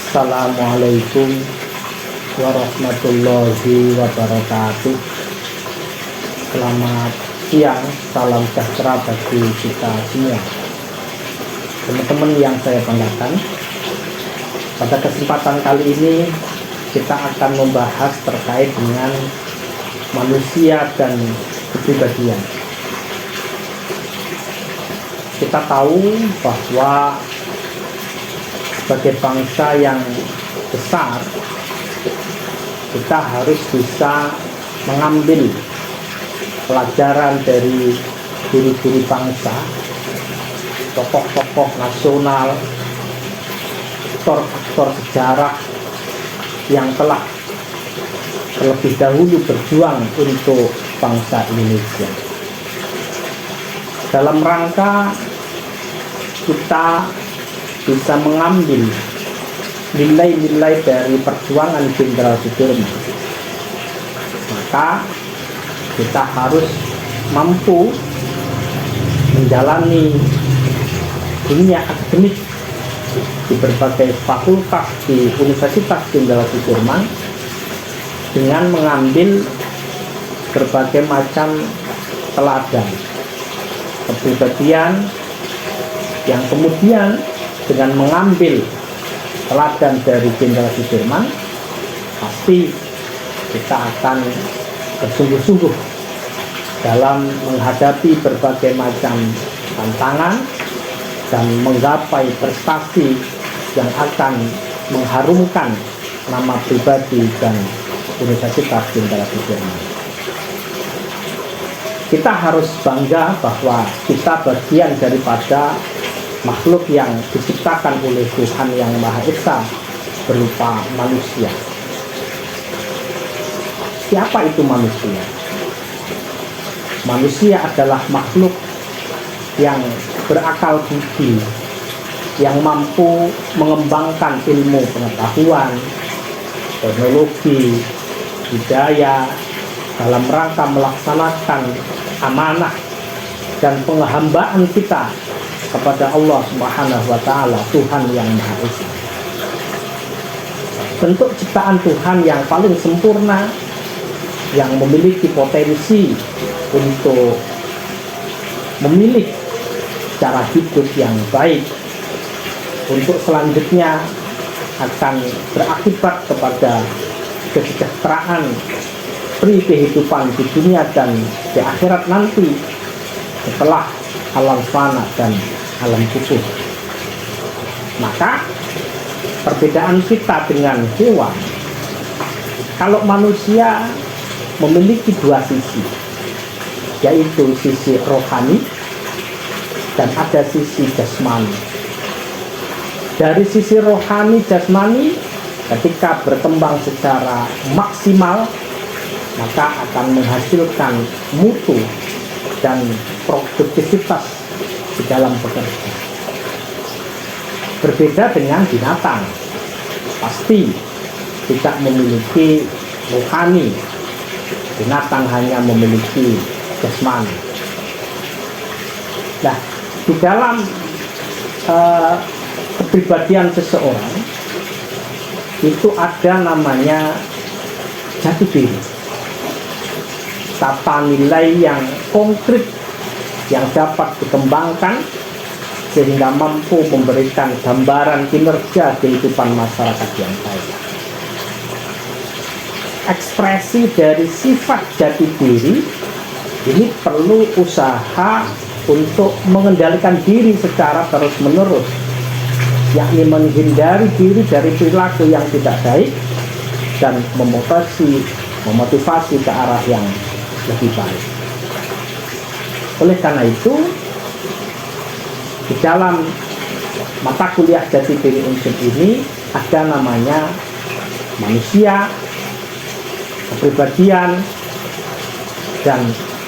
Assalamualaikum warahmatullahi wabarakatuh. Selamat siang, salam sejahtera bagi kita semua. Teman-teman yang saya banggakan, pada kesempatan kali ini kita akan membahas terkait dengan manusia dan kepribadian. Kita tahu bahwa sebagai bangsa yang besar, kita harus bisa mengambil pelajaran dari guru-guru bangsa, tokoh-tokoh nasional, aktor-aktor sejarah yang telah terlebih dahulu berjuang untuk bangsa Indonesia. Dalam rangka kita bisa mengambil nilai-nilai dari perjuangan Jenderal Sudirman, maka kita harus mampu menjalani dunia akademik di berbagai fakultas di Universitas Jenderal Sudirman dengan mengambil berbagai macam teladan kepribadian yang kemudian dengan mengambil teladan dari Jenderal Sudirman, pasti kita akan bersungguh-sungguh dalam menghadapi berbagai macam tantangan dan menggapai prestasi yang akan mengharumkan nama pribadi dan Universitas Jenderal Sudirman. Kita harus bangga bahwa kita bagian daripada makhluk yang diciptakan oleh Tuhan Yang Maha Esa berupa manusia. Siapa itu manusia? Manusia adalah makhluk yang berakal budi, yang mampu mengembangkan ilmu pengetahuan, teknologi, budaya dalam rangka melaksanakan amanah dan penghambaan kita kepada Allah Subhanahu wa Ta'ala, Tuhan Yang Maha Esa. Bentuk ciptaan Tuhan yang paling sempurna, yang memiliki potensi untuk memilih cara hidup yang baik, untuk selanjutnya akan berakibat kepada kesejahteraan pri kehidupan di dunia dan di akhirat nanti setelah alam fana dan alam kufur. Maka perbedaan kita dengan hewan, kalau manusia memiliki dua sisi, yaitu sisi rohani dan ada sisi jasmani. Dari sisi rohani jasmani, ketika berkembang secara maksimal, maka akan menghasilkan mutu dan produktivitas di dalam bekerja. Berbeda dengan binatang, pasti tidak memiliki rohani. Binatang hanya memiliki jasmani. Nah, di dalam kepribadian seseorang itu ada namanya jati diri, tata nilai yang konkret yang dapat dikembangkan sehingga mampu memberikan gambaran kinerja kehidupan masyarakat yang baik. Ekspresi dari sifat jati diri ini perlu usaha untuk mengendalikan diri secara terus-menerus, yakni menghindari diri dari perilaku yang tidak baik dan memotivasi ke arah yang lebih baik. Oleh karena itu, di dalam mata kuliah jati diri unsur ini ada namanya manusia, kepribadian, dan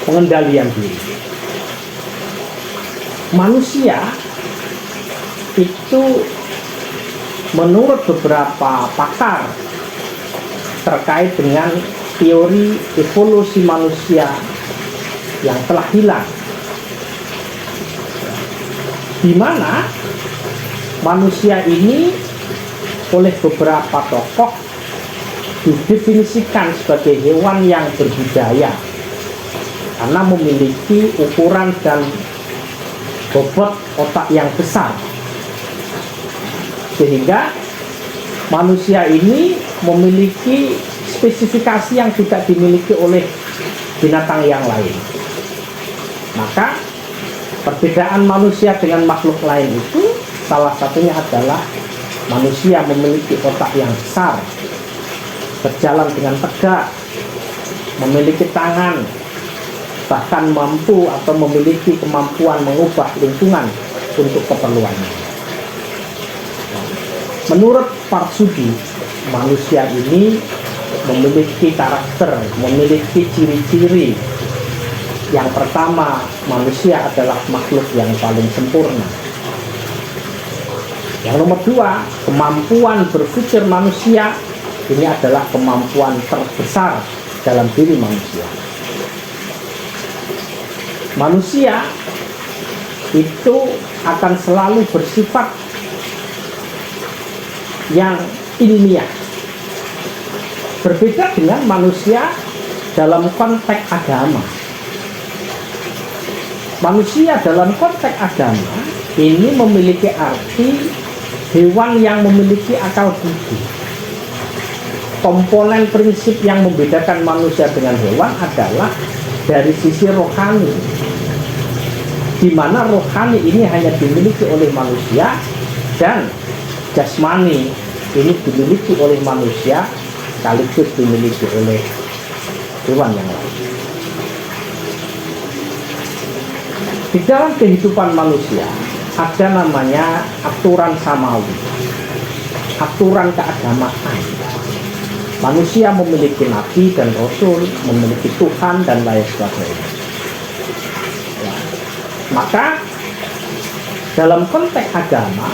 pengendalian diri. Manusia itu menurut beberapa pakar terkait dengan teori evolusi manusia yang telah hilang, di mana manusia ini oleh beberapa tokoh didefinisikan sebagai hewan yang berbudaya karena memiliki ukuran dan bobot otak yang besar, sehingga manusia ini memiliki spesifikasi yang tidak dimiliki oleh binatang yang lain. Maka perbedaan manusia dengan makhluk lain itu salah satunya adalah manusia memiliki otak yang besar, berjalan dengan tegak, memiliki tangan, bahkan mampu atau memiliki kemampuan mengubah lingkungan untuk keperluannya. Menurut Parsudi, manusia ini memiliki karakter, memiliki ciri-ciri. Yang pertama, manusia adalah makhluk yang paling sempurna. Yang nomor dua, kemampuan berpikir manusia ini adalah kemampuan terbesar dalam diri manusia. Manusia itu akan selalu bersifat yang ilmiah, berbeda dengan manusia dalam konteks agama. Manusia dalam konteks agama ini memiliki arti hewan yang memiliki akal budi. Komponen prinsip yang membedakan manusia dengan hewan adalah dari sisi rohani, di mana rohani ini hanya dimiliki oleh manusia dan jasmani ini dimiliki oleh manusia sekaligus dimiliki oleh hewan yang lain. Di dalam kehidupan manusia ada namanya aturan samawi, aturan keagamaan. Manusia memiliki nabi dan rasul, memiliki Tuhan dan lain sebagainya. Maka dalam konteks agama,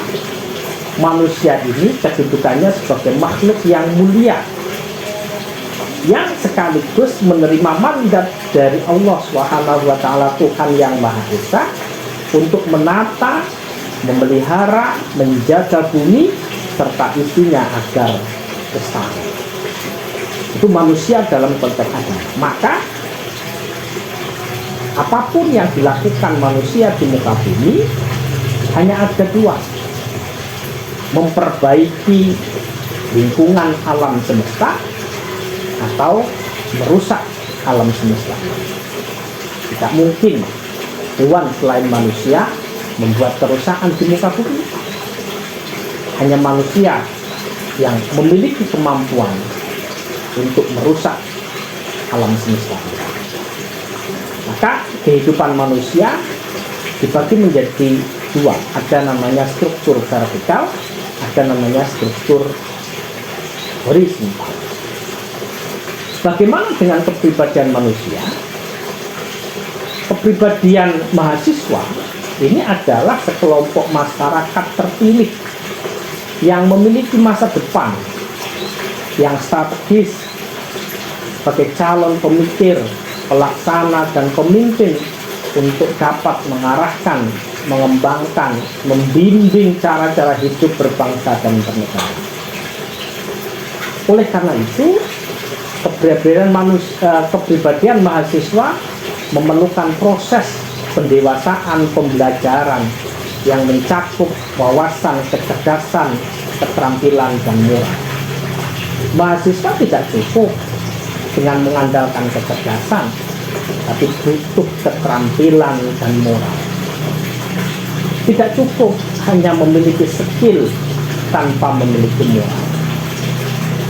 manusia ini kedudukannya sebagai makhluk yang mulia, yang sekaligus menerima mandat dari Allah SWT, Tuhan yang Maha Esa, untuk menata, memelihara, menjaga bumi serta isinya agar lestari. Itu manusia dalam konteks agama. Maka apapun yang dilakukan manusia di muka bumi hanya ada dua: memperbaiki lingkungan alam semesta atau merusak alam semesta. Tidak mungkin hewan selain manusia membuat kerusakan di muka bumi. Hanya manusia yang memiliki kemampuan untuk merusak alam semesta. Maka kehidupan manusia dibagi menjadi dua. Ada namanya struktur vertikal, ada namanya struktur horizontal. Bagaimana dengan kepribadian manusia? Kepribadian mahasiswa ini adalah sekelompok masyarakat terpilih yang memiliki masa depan yang strategis sebagai calon pemikir, pelaksana, dan pemimpin untuk dapat mengarahkan, mengembangkan, membimbing cara-cara hidup berbangsa dan bernegara. Oleh karena itu, kepribadian mahasiswa memerlukan proses pendewasaan pembelajaran yang mencakup wawasan, kecerdasan, keterampilan, dan moral. Mahasiswa tidak cukup dengan mengandalkan kecerdasan, tapi butuh keterampilan dan moral. Tidak cukup hanya memiliki skill tanpa memiliki moral.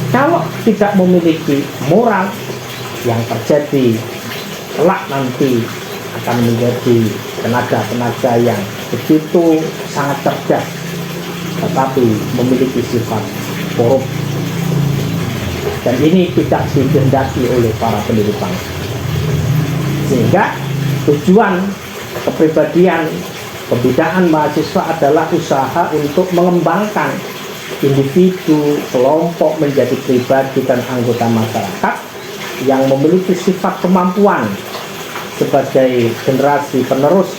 Kalau tidak memiliki moral, yang terjadi kelak nanti akan menjadi tenaga-tenaga yang begitu sangat cerdas, tetapi memiliki sifat korup. Dan ini tidak dikehendaki oleh para pendiri bangsa. Sehingga tujuan kepribadian pembinaan mahasiswa adalah usaha untuk mengembangkan individu, kelompok menjadi pribadi dan anggota masyarakat yang memiliki sifat kemampuan sebagai generasi penerus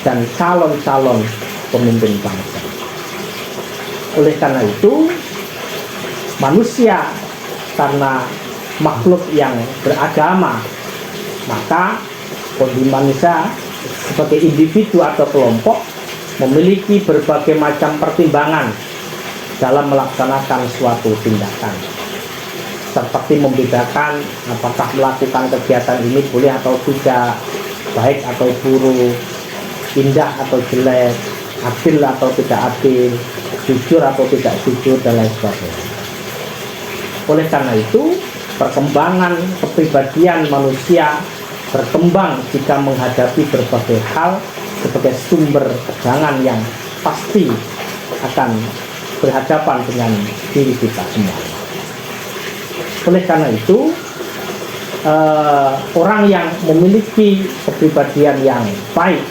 dan calon-calon pemimpin bangsa. Oleh karena itu, manusia karena makhluk yang beragama, maka manusia sebagai individu atau kelompok memiliki berbagai macam pertimbangan dalam melaksanakan suatu tindakan, seperti membedakan apakah melakukan kegiatan ini boleh atau tidak, baik atau buruk, indah atau jelek, adil atau tidak adil, jujur atau tidak jujur, dan lain sebagainya. Oleh karena itu, perkembangan kepribadian manusia berkembang jika menghadapi berbagai hal sebagai sumber tegangan yang pasti akan berhadapan dengan diri kita semua. Oleh karena itu, orang yang memiliki kepribadian yang baik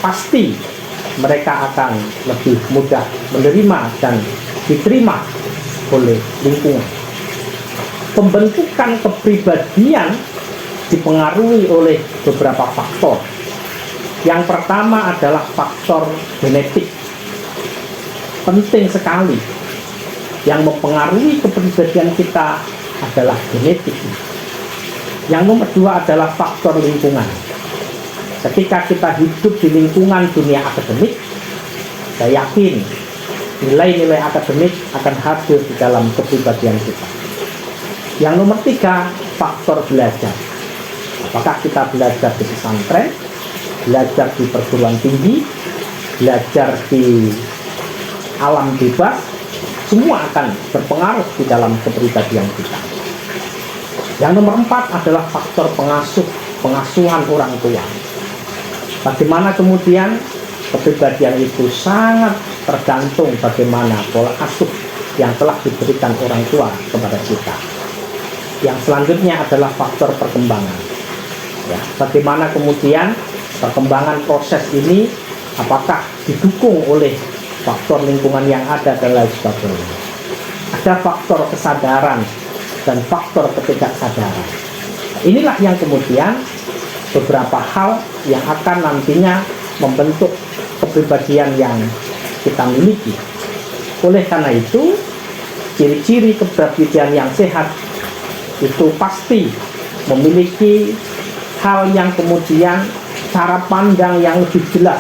pasti mereka akan lebih mudah menerima dan diterima oleh lingkungan. Pembentukan kepribadian dipengaruhi oleh beberapa faktor. Yang pertama adalah faktor genetik. Penting sekali. Yang mempengaruhi kepribadian kita adalah genetik. Yang nomor dua adalah faktor lingkungan. Ketika kita hidup di lingkungan dunia akademik, saya yakin nilai-nilai akademik akan hadir di dalam kepribadian kita. Yang nomor tiga, faktor belajar. Apakah kita belajar di pesantren, belajar di perguruan tinggi, belajar di alam bebas, semua akan berpengaruh di dalam kepribadian kita. Yang nomor empat adalah faktor pengasuhan orang tua. Bagaimana kemudian kepribadian itu sangat tergantung bagaimana pola asuh yang telah diberikan orang tua kepada kita. Yang selanjutnya adalah faktor perkembangan. Ya, bagaimana kemudian perkembangan proses ini, apakah didukung oleh faktor lingkungan yang ada dan lain sebagainya. Ada faktor kesadaran dan faktor ketidaksadaran. Inilah yang kemudian beberapa hal yang akan nantinya membentuk kepribadian yang kita miliki. Oleh karena itu, ciri-ciri kepribadian yang sehat itu pasti memiliki hal yang kemudian cara pandang yang lebih jelas.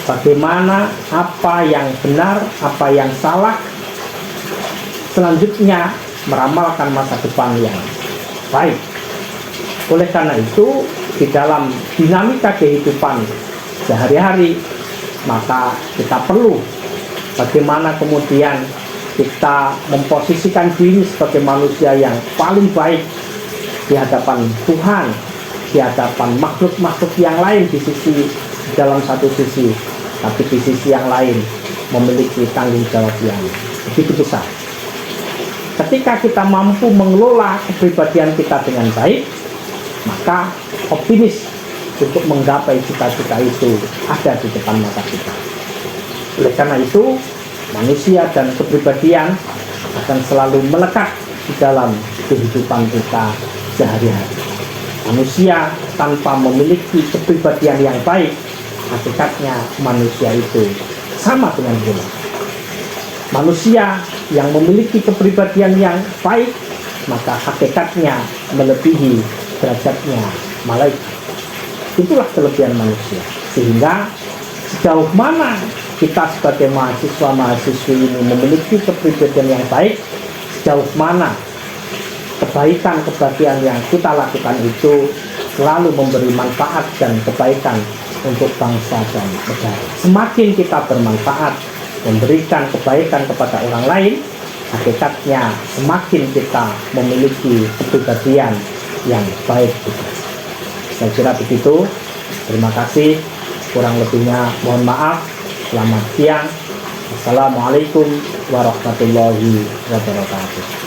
Bagaimana, apa yang benar, apa yang salah, selanjutnya meramalkan masa depan yang baik. Oleh karena itu, di dalam dinamika kehidupan sehari-hari, maka kita perlu bagaimana kemudian kita memposisikan diri sebagai manusia yang paling baik di hadapan Tuhan, di hadapan makhluk-makhluk yang lain di dalam satu sisi, tapi di sisi yang lain memiliki tanggung jawab yang begitu besar. Ketika kita mampu mengelola kepribadian kita dengan baik, maka optimis untuk menggapai cita-cita itu ada di depan mata kita. Oleh karena itu, manusia dan kepribadian akan selalu melekat di dalam kehidupan kita sehari-hari. Manusia tanpa memiliki kepribadian yang baik, hakikatnya manusia itu sama dengan gula. Manusia yang memiliki kepribadian yang baik, maka hakikatnya melebihi derajatnya malaikat. Itulah kelebihan manusia. Sehingga sejauh mana kita sebagai mahasiswa-mahasiswi ini memiliki kepribadian yang baik, sejauh mana kebaikan-kebaikan yang kita lakukan itu selalu memberi manfaat dan kebaikan untuk bangsa dan negara. Semakin kita bermanfaat, memberikan kebaikan kepada orang lain, hakikatnya semakin kita memiliki kepribadian yang baik juga. Saya kira begitu. Terima kasih. Kurang lebihnya mohon maaf. Selamat siang. Assalamualaikum warahmatullahi wabarakatuh.